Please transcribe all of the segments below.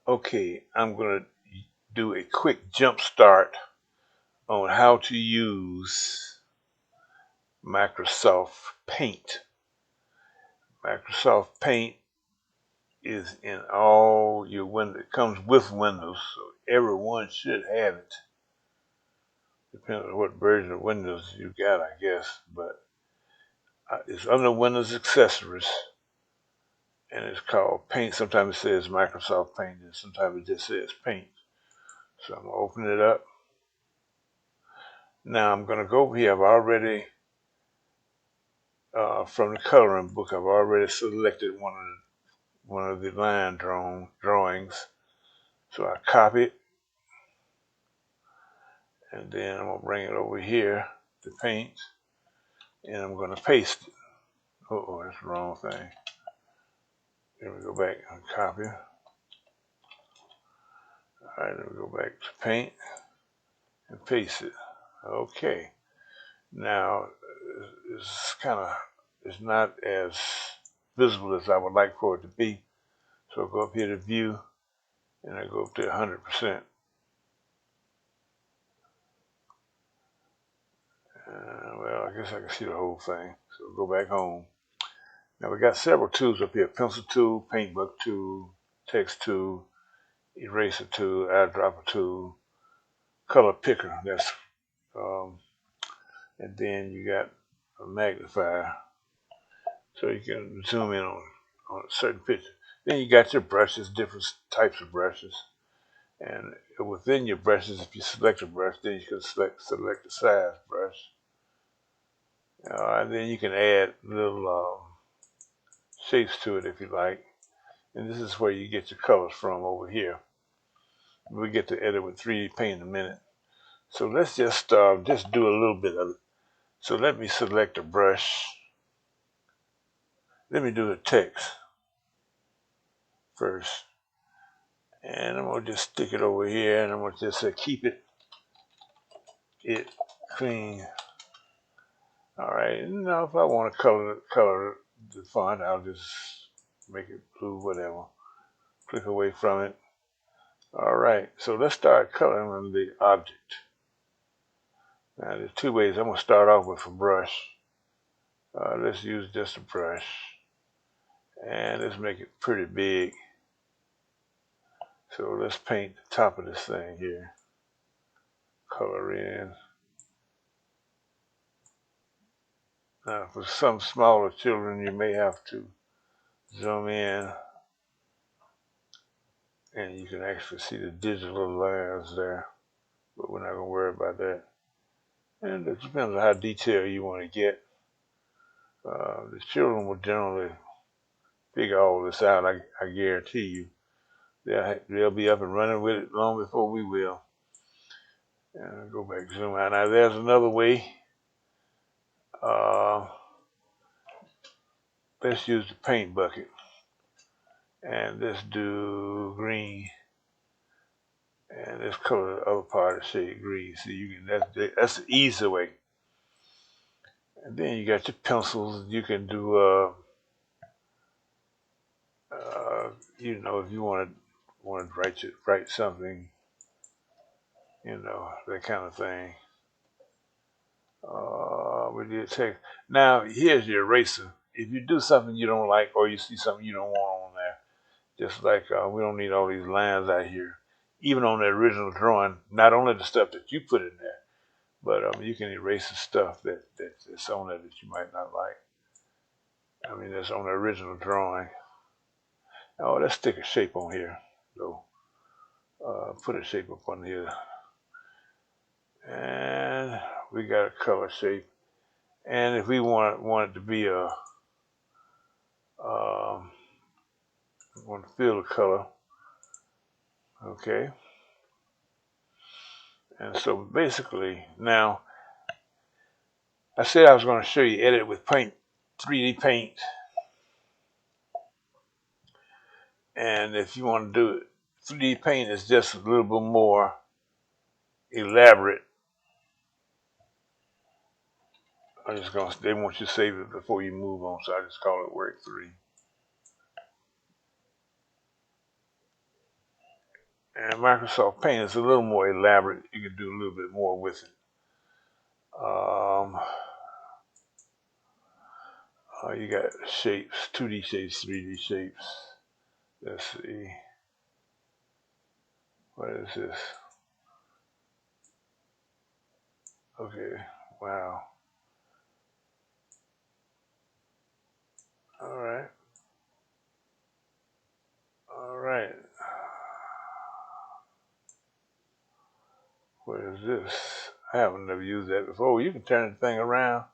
Okay, I'm going to do a quick jump start on how to use Microsoft Paint. Microsoft Paint is in all your Windows. It comes with Windows, so everyone should have it. Depends on what version of Windows you got, I guess. But it's under Windows Accessories, and it's called Paint. Sometimes it says Microsoft Paint, and sometimes it just says Paint. So I'm going to open it up. Now I'm going to go over here. I've already, from the coloring book, I've already selected one of the line drawings. So I copy it, and then I'm going to bring it over here to Paint, and I'm going to paste it. Oh, that's the wrong thing. Then we go back and copy. All right, then we go back to Paint and paste it. Okay. Now, it's not as visible as I would like for it to be. So I go up here to View, and I go up to 100%. Well, I guess I can see the whole thing. So go back home. Now we got several tools up here: pencil tool, paint bucket tool, text tool, eraser tool, eyedropper tool, color picker. And then you got a magnifier, so you can zoom in on a certain picture. Then you got your brushes, different types of brushes, and within your brushes, if you select a brush, then you can select the size brush. And then you can add little shapes to it if you like. And this is where you get your colors from over here. We get to edit with 3D Paint in a minute. So let's just do a little bit of it. So let me select a brush. Let me do the text first. And I'm going to just stick it over here, and I'm going to just say keep it clean. All right, now if I want to color the font, I'll just make it blue, whatever. Click away from it. All right, so let's start coloring on the object. Now there's two ways. I'm going to start off with a brush. Let's use just a brush, and let's make it pretty big. So let's paint the top of this thing here. Color in. Now for some smaller children, you may have to zoom in, and you can actually see the digital lines there, but we're not going to worry about that. And it depends on how detailed you want to get. The children will generally figure all this out, I guarantee you. They'll be up and running with it long before we will. And go back, zoom out. Now there's another way. Let's use the paint bucket, and let's do green, and let's color the other part of the shade green. So you can that's the easy way. And then you got your pencils. You can do if you want to write something, that kind of thing. We did text. Now here's your eraser. If you do something you don't like, or you see something you don't want on there, just like we don't need all these lines out here. Even on the original drawing, not only the stuff that you put in there, but you can erase the stuff that's on there that you might not like. I mean, that's on the original drawing. Oh, let's stick a shape on here. So put a shape up on here. And we got a color shape. And if we want it to be want to fill the color, okay. And so basically, now I said I was going to show you edit with Paint, 3D Paint, and if you want to do it, 3D Paint is just a little bit more elaborate. They want you to save it before you move on, so I just call it Work 3. And Microsoft Paint is a little more elaborate. You can do a little bit more with it. You got shapes, 2D shapes, 3D shapes. Let's see. What is this? Okay, wow. All right. All right. What is this? I haven't never used that before. You can turn the thing around.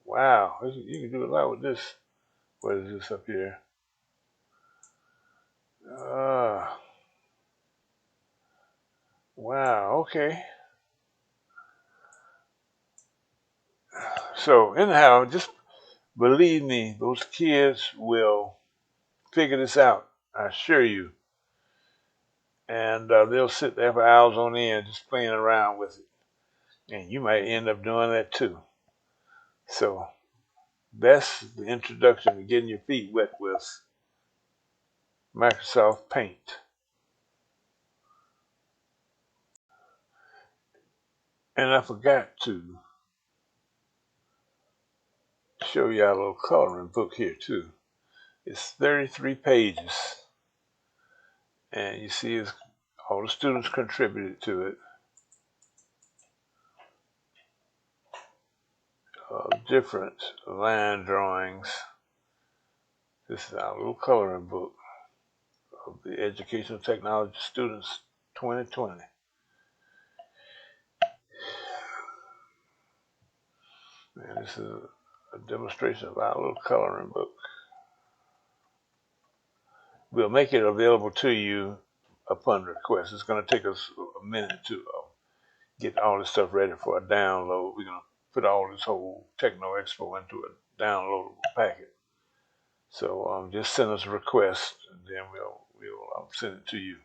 Wow, you can do a lot with this. What is this up here? Ah, wow, okay. So anyhow, just believe me, those kids will figure this out. I assure you. And they'll sit there for hours on end just playing around with it. And you might end up doing that too. So that's the introduction to getting your feet wet with Microsoft Paint. And I forgot to show you our little coloring book here too. It's 33 pages. And you see all the students contributed to it. Different line drawings. This is our little coloring book of the Educational Technology Students 2020. And this is a demonstration of our little coloring book. We'll make it available to you upon request. It's going to take us a minute to get all this stuff ready for a download. We're going to put all this whole Techno Expo into a downloadable packet. So just send us a request, and then we'll send it to you.